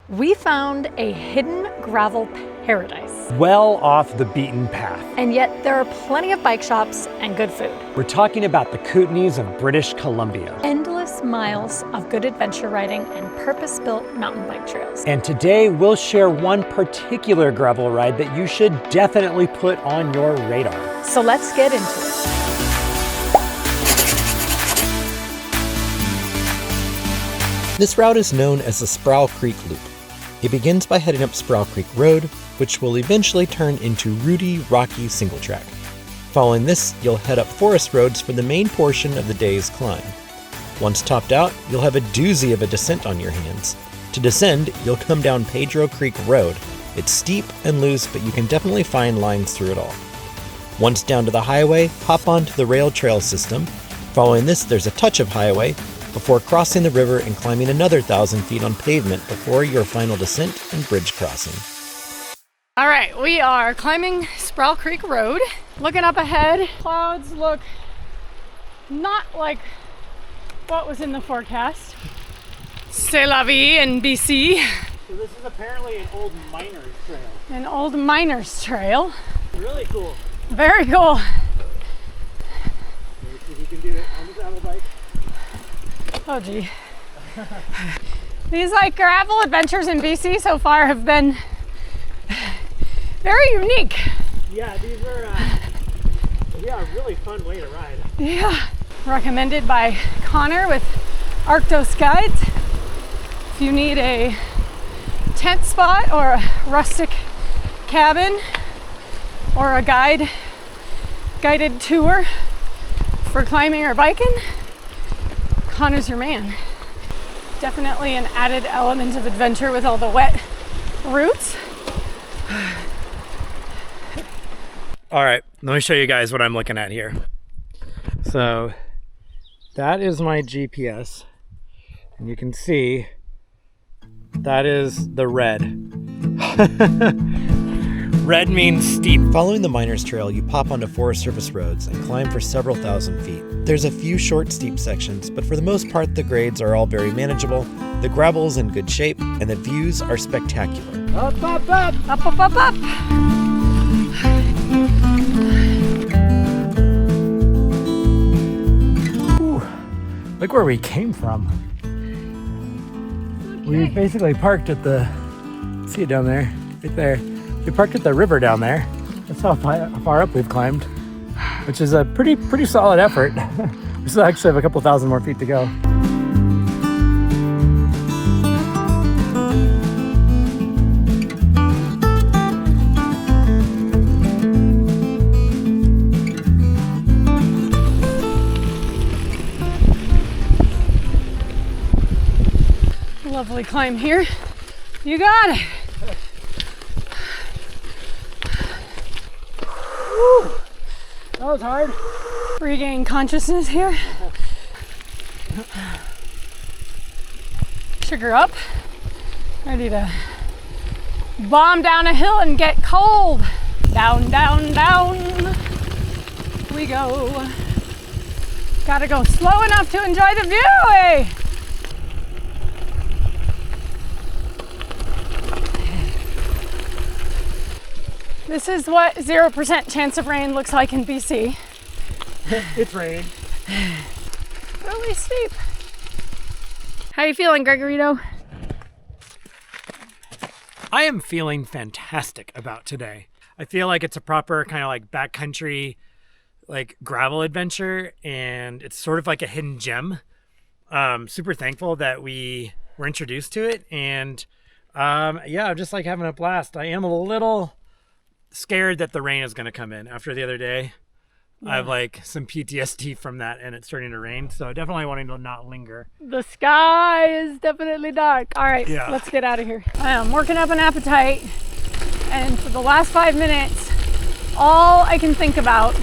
We found a hidden gravel paradise. Well off the beaten path. And yet there are plenty of bike shops and good food. We're talking about the Kootenays of British Columbia. Endless miles of good adventure riding and purpose-built mountain bike trails. And today we'll share one particular gravel ride that you should definitely put on your radar. So let's get into it. This route is known as the Sproule Creek Loop. It begins by heading up Sproule Creek Road, which will eventually turn into rooty, rocky single track. Following this, you'll head up forest roads for the main portion of the day's climb. Once topped out, you'll have a doozy of a descent on your hands. To descend, you'll come down Pedro Creek Road. It's steep and loose, but you can definitely find lines through it all. Once down to the highway, hop onto the rail trail system. Following this, there's a touch of highway, before crossing the river and climbing another 1,000 feet on pavement before your final descent and bridge crossing. All right, we are climbing Sproule Creek Road. Looking up ahead, clouds look not like what was in the forecast. C'est la vie in BC. So this is apparently an old miner's trail. An old miner's trail. Really cool. Very cool. Let's see if you can do it on the gravel bike. Oh gee. These gravel adventures in BC so far have been very unique. Yeah, these are a really fun way to ride. Yeah. Recommended by Connor with Arctos Guides. If you need a tent spot or a rustic cabin or a guided tour for climbing or biking, Connor's your man. Definitely an added element of adventure with all the wet routes. All right, let me show you guys what I'm looking at here. So that is my GPS, and you can see that is the red. Red means steep. Following the Miners Trail, you pop onto Forest Service roads and climb for several thousand feet. There's a few short, steep sections, but for the most part, the grades are all very manageable, the gravel's in good shape, and the views are spectacular. Up, up, up! Up, up, up, up! Ooh, look where we came from. We basically parked at the, see it down there, right there. We parked at the river down there. That's how far up we've climbed, which is a pretty solid effort. We still actually have a couple thousand more feet to go. Lovely climb here. You got it. Woo! That was hard. Regain consciousness here. Sugar up. Ready to bomb down a hill and get cold. Down, down, down we go. Gotta go slow enough to enjoy the view, eh? This is what 0% chance of rain looks like in BC. It's raining. Really steep. How you feeling, Gregorito? I am feeling fantastic about today. I feel like it's a proper kind of like backcountry, like gravel adventure, and it's sort of like a hidden gem. Super thankful that we were introduced to it, and yeah, I'm just like having a blast. I am a little scared that the rain is going to come in after the other day. Yeah. I have like some PTSD from that, and it's starting to rain, so definitely wanting to not linger. The sky is definitely dark. All right, yeah. Let's get out of here. I am working up an appetite, and for the last 5 minutes, all I can think about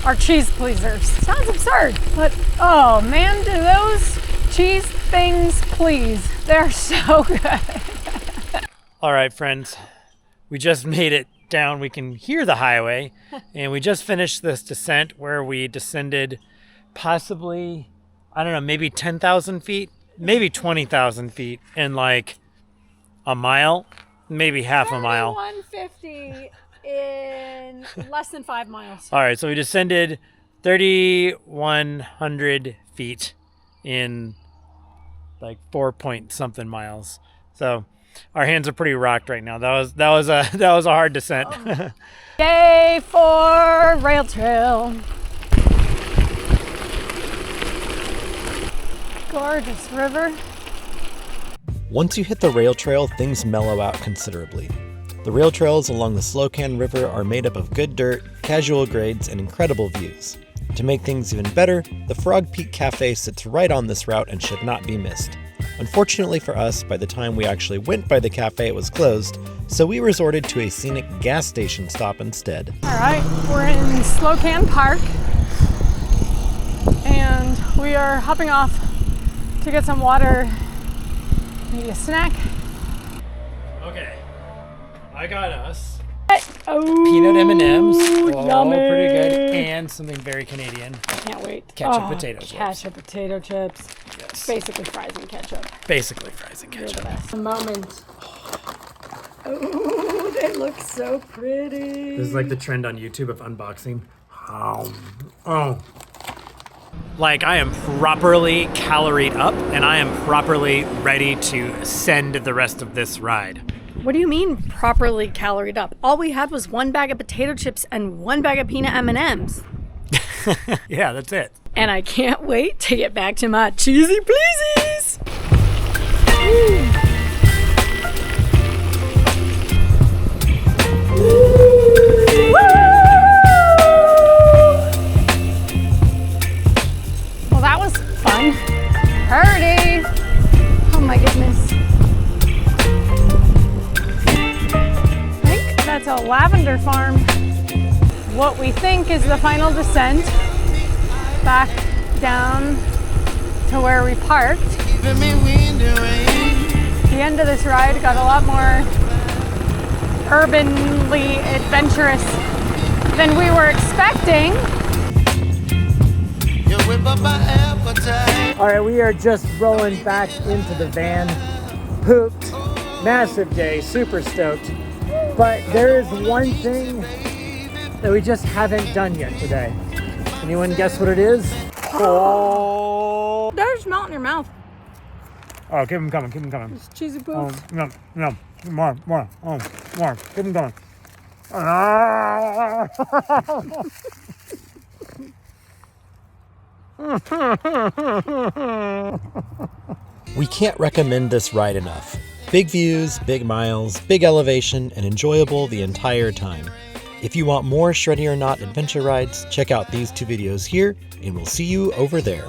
are cheese pleasers. Sounds absurd, but oh man, do those cheese things please. They're so good. All right, friends, we just made it down. We can hear the highway, and we just finished this descent where we descended possibly, I don't know, maybe 10,000 feet, maybe 20,000 feet in like a mile, maybe half a mile. 150 in less than 5 miles. All right, so we descended 3,100 feet in like 4-point-something miles. So our hands are pretty rocked right now. That was a hard descent. Oh. Day 4 rail trail. Gorgeous river. Once you hit the rail trail, things mellow out considerably. The rail trails along the Slocan River are made up of good dirt, casual grades, and incredible views. To make things even better, the Frog Peak Cafe sits right on this route and should not be missed. Unfortunately for us, by the time we actually went by the cafe, it was closed, so we resorted to a scenic gas station stop instead. All right, we're in Slocan Park, and we are hopping off to get some water, maybe a snack. Okay, I got us Oh, peanut M&Ms. Oh, yummy. Pretty good. And something very Canadian. I can't wait. Ketchup potato chips. Ketchup potato chips. Yes. Basically fries and ketchup. Basically fries and They're the ketchup. best. A moment. Oh, they look so pretty. This is like the trend on YouTube of unboxing. Oh. Like, I am properly caloried up, and I am properly ready to send the rest of this ride. What do you mean properly caloried up? All we had was 1 bag of potato chips and 1 bag of peanut M&Ms. Yeah, that's it. And I can't wait to get back to my cheesy pleasies. Well, that was fun. Pretty. Oh my goodness. That's a lavender farm. What we think is the final descent back down to where we parked. The end of this ride got a lot more urbanly adventurous than we were expecting. All right, we are just rolling back into the van. Pooped. Massive day. Super stoked. But there is one thing that we just haven't done yet today. Anyone guess what it is? Oh! There's melt in your mouth. Oh, keep them coming, keep them coming. It's cheesy Oh, poops. no, more. Oh, more. Keep them going. We can't recommend this ride enough. Big views, big miles, big elevation, and enjoyable the entire time. If you want more Shreddy or Not adventure rides, check out these 2 videos here, and we'll see you over there.